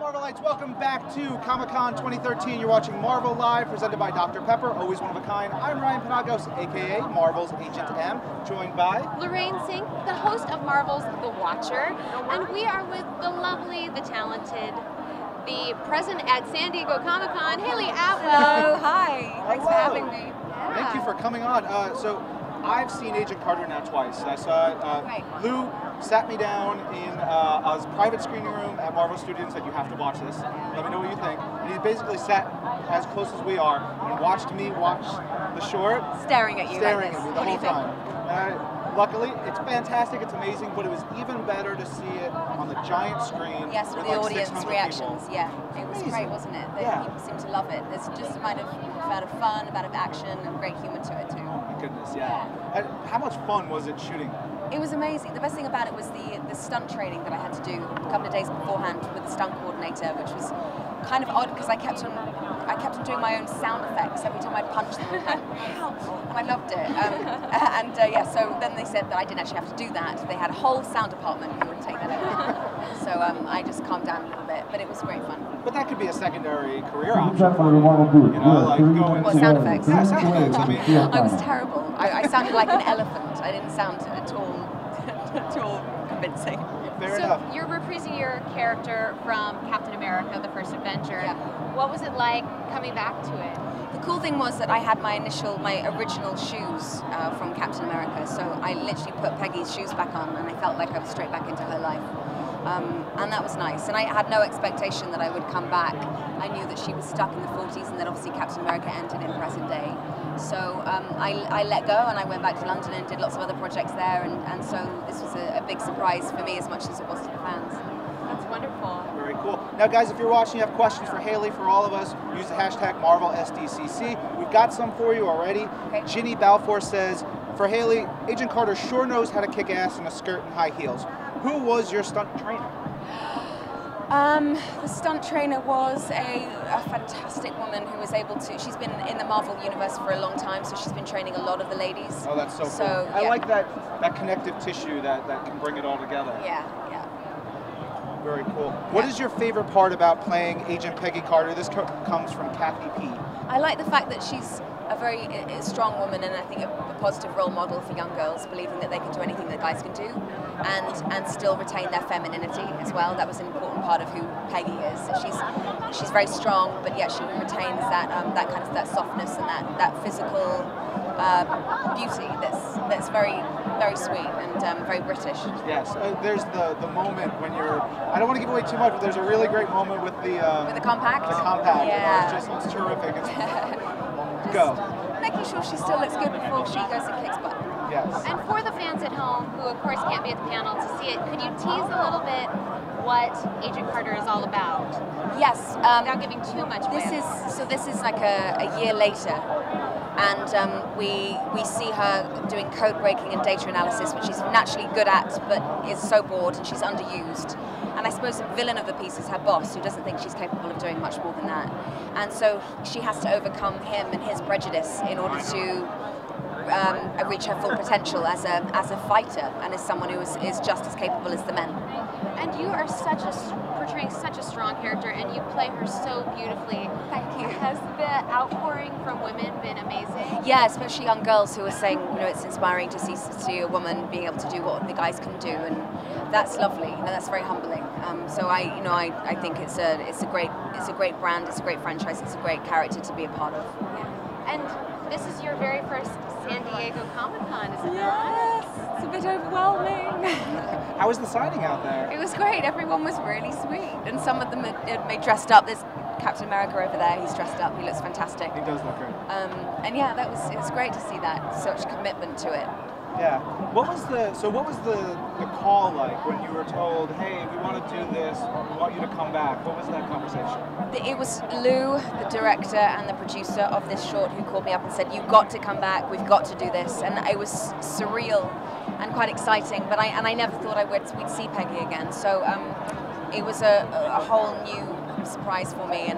Marvelites, welcome back to Comic-Con 2013. You're watching Marvel Live, presented by Dr. Pepper, always one of a kind. I'm Ryan Penagos, aka Marvel's Agent M, joined by Lorraine Cink, the host of Marvel's The Watcher, and we are with the lovely, the talented, the present at San Diego Comic-Con, Hayley Atwell. Hello, hi. Thanks for having me. Yeah. Thank you for coming on. So I've seen Agent Carter now twice. I saw it. Lou sat me down in a private screening room at Marvel Studios and said, "You have to watch this. Let me know what you think." And he basically sat as close as we are and watched me watch the short. Staring at you staring like this. at me the whole time. Luckily, it's fantastic, it's amazing, but it was even better to see it on the giant screen. Yes, with the like audience 600 reactions. people. Yeah, it was great, wasn't it? People seem to love it. There's just a amount of fun, a bit of action, and great humor to it too. Oh my goodness, yeah. How much fun was it shooting? It was amazing. The best thing about it was the stunt training that I had to do a couple of days beforehand with the stunt coordinator, which was kind of odd because I kept on doing my own sound effects every time I punched them. And I loved it. Yeah, so then they said that I didn't actually have to do that. They had a whole sound department who would take that over. So I just calmed down a little bit, but it was great fun. But that could be a secondary career option for you. You know, like going. What, sound effects? Yeah, sound effects. I mean, I was terrible. I sounded like an elephant. I didn't sound at all convincing. Fair enough. You're reprising your character from Captain America, the First Avenger. Yeah. What was it like coming back to it? The cool thing was that I had my original shoes from Captain America, so I literally put Peggy's shoes back on and I felt like I was straight back into her life. And that was nice. And I had no expectation that I would come back. I knew that she was stuck in the 40s and that obviously Captain America entered in present day. So I let go and I went back to London and did lots of other projects there, and so this was a big surprise for me as much as it was to the fans. That's wonderful. Very cool. Now guys, if you're watching, you have questions for Hayley, for all of us, use the hashtag MarvelSDCC. We've got some for you already. Okay. Ginny Balfour says, for Hayley, Agent Carter sure knows how to kick ass in a skirt and high heels. Who was your stunt trainer? The stunt trainer was a fantastic woman who was able to, she's been in the Marvel universe for a long time, so she's been training a lot of the ladies. Oh, that's so cool. Yeah. I like that connective tissue that can bring it all together. Yeah. Very cool. What is your favorite part about playing Agent Peggy Carter? This comes from Kathy P. I like the fact that she's a very strong woman, and I think a positive role model for young girls, believing that they can do anything that guys can do, and still retain their femininity as well. That was an important part of who Peggy is. She's very strong, but yet she retains that softness and that physical beauty that's very sweet and very British. Yes, there's the moment when you're. I don't want to give away too much, but there's a really great moment with the compact. The compact. Yeah. It's terrific. Just go. making sure she still looks good before she goes and kicks butt. Yes. And for the fans at home, who of course can't be at the panel to see it, could you tease a little bit what Agent Carter is all about? Yes. Without giving too much away. This is like a year later, and we see her doing code breaking and data analysis, which she's naturally good at, but is so bored and she's underused. And I suppose the villain of the piece is her boss, who doesn't think she's capable of doing much more than that. And so she has to overcome him and his prejudice in order to reach her full potential as a fighter and as someone who is just as capable as the men. And you are portraying such a strong character, and you play her so beautifully. Thank you. Has the outpouring from women been amazing? Yeah, especially young girls who are saying, it's inspiring to see a woman being able to do what the guys can do, and that's lovely. That's very humbling. So I think it's a great brand, it's a great franchise, it's a great character to be a part of. Yeah. And this is your very first San Diego Comic-Con, is it not? Yes, it's a bit overwhelming. How was the signing out there? It was great. Everyone was really sweet, and some of them had dressed up. There's Captain America over there. He's dressed up. He looks fantastic. He does look great. And yeah, it was great to see that, such commitment to it. Yeah. What was the call like when you were told, hey, we want to do this, we want you to come back? What was that conversation? It was Lou, the director and the producer of this short, who called me up and said, you've got to come back, we've got to do this. And it was surreal and quite exciting, but I never thought we'd see Peggy again. So it was a whole new surprise for me, and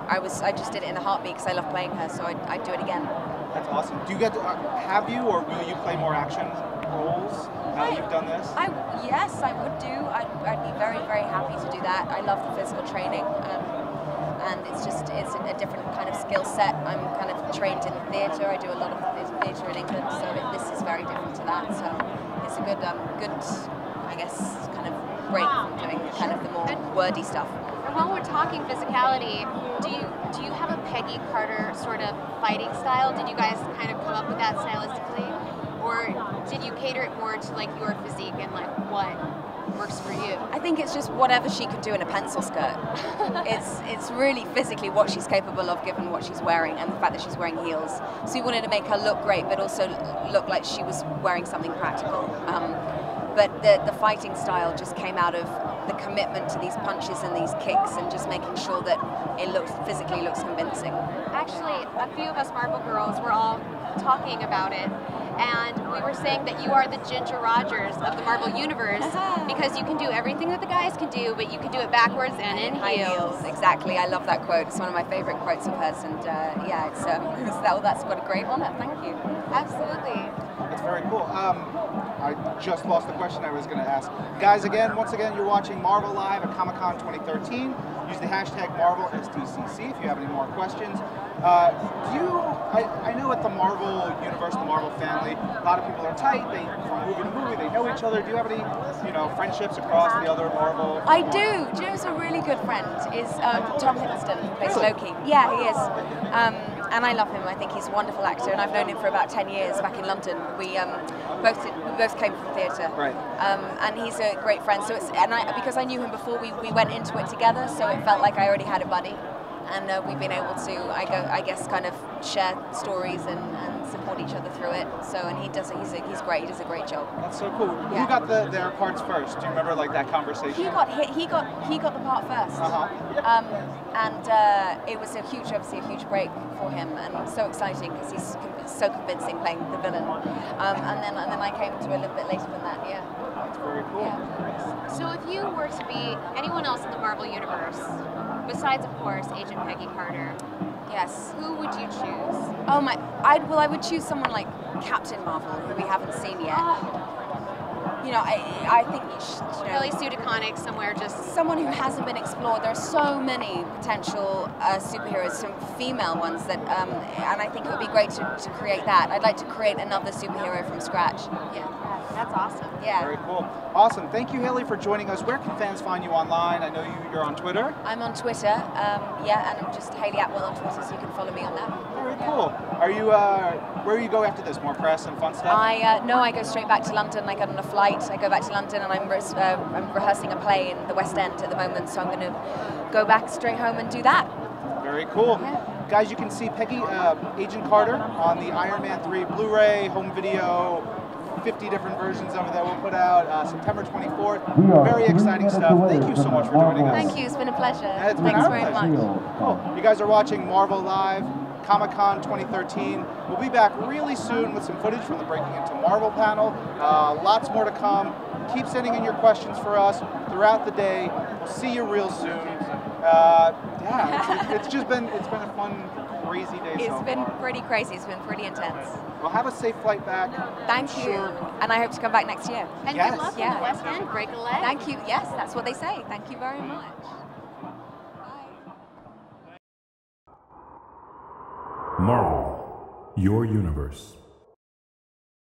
I just did it in a heartbeat because I love playing her, so I'd do it again. That's awesome. Do you get to, have you, or will you play more action? roles now that you've done this? Yes, I would do. I'd be very, very happy to do that. I love the physical training. And it's a different kind of skill set. I'm kind of trained in theatre. I do a lot of theatre in England, so this is very different to that. So it's a good, I guess, kind of break from doing kind of the more wordy stuff. And while we're talking physicality, do you have a Peggy Carter sort of fighting style? Did you guys kind of come up with that stylistically, or did you cater it more to like your physique and like what works for you? I think it's just whatever she could do in a pencil skirt. it's really physically what she's capable of given what she's wearing and the fact that she's wearing heels. So we wanted to make her look great but also look like she was wearing something practical. But the fighting style just came out of the commitment to these punches and these kicks and just making sure that it physically looks convincing. Actually, a few of us Marvel girls were all talking about it, and we were saying that you are the Ginger Rogers of the Marvel Universe because you can do everything that the guys can do, but you can do it backwards and in heels. Exactly, I love that quote. It's one of my favorite quotes of hers, and yeah, that's got a great honor. Thank you. Absolutely. That's very cool. I just lost the question I was going to ask. Guys, once again, you're watching Marvel Live at Comic-Con 2013. Use the hashtag MarvelSDCC if you have any more questions. I know at the Marvel universe, the Marvel family, a lot of people are tight. From movie to movie, they know each other. Do you have any, friendships across the other Marvel? I do. Do you know who's a really good friend? Is Tom Hiddleston, who plays Loki. Yeah, he is. And I love him. I think he's a wonderful actor, and I've known him for about 10 years back in London. We both came from theatre. Right. And he's a great friend. So because I knew him before, we went into it together. So it felt like I already had a buddy. And we've been able to, I guess, kind of share stories and support each other through it. So, and he's great. He does a great job. That's so cool. Yeah. Who got their parts first? Do you remember that conversation? He got the part first. And it was obviously a huge break for him, and so exciting because he's so convincing playing the villain. And then I came to a little bit later than that. Yeah. That's very cool. Yeah. So if you were to be anyone else in the Marvel Universe, besides, of course, Agent Peggy Carter, yes, who would you choose? Oh my! I would choose someone like Captain Marvel, who we haven't seen yet. I think Kelly Sue DeConnick somewhere, just someone who hasn't been explored. There are so many potential superheroes, some female ones that, and I think it would be great to create that. I'd like to create another superhero from scratch. Yeah, that's awesome. Yeah. Very cool. Awesome. Thank you, Hayley, for joining us. Where can fans find you online? I know you're on Twitter. I'm on Twitter, and I'm just Hayley Atwell on Twitter, so you can follow me on that. Very cool. Are you, where do you go after this? More press and fun stuff? No, I go straight back to London. I get on a flight. I go back to London, and I'm rehearsing a play in the West End at the moment, so I'm going to go back straight home and do that. Very cool. Yeah. Guys, you can see Peggy, Agent Carter on the Iron Man 3 Blu-ray, home video, 50 different versions of it that we'll put out September 24th. Very exciting stuff. Thank you so much for joining us. Thank you. It's been a pleasure. Thanks very much. Cool. You guys are watching Marvel Live, Comic-Con 2013. We'll be back really soon with some footage from the Breaking Into Marvel panel. Lots more to come. Keep sending in your questions for us throughout the day. We'll see you real soon. It's been a fun, crazy day so far. It's been pretty crazy. It's been pretty intense. Well, have a safe flight back. Thank you. And I hope to come back next year. And good luck in the West End. Break a leg. Thank you. Yes, that's what they say. Thank you very much. Marvel, your universe.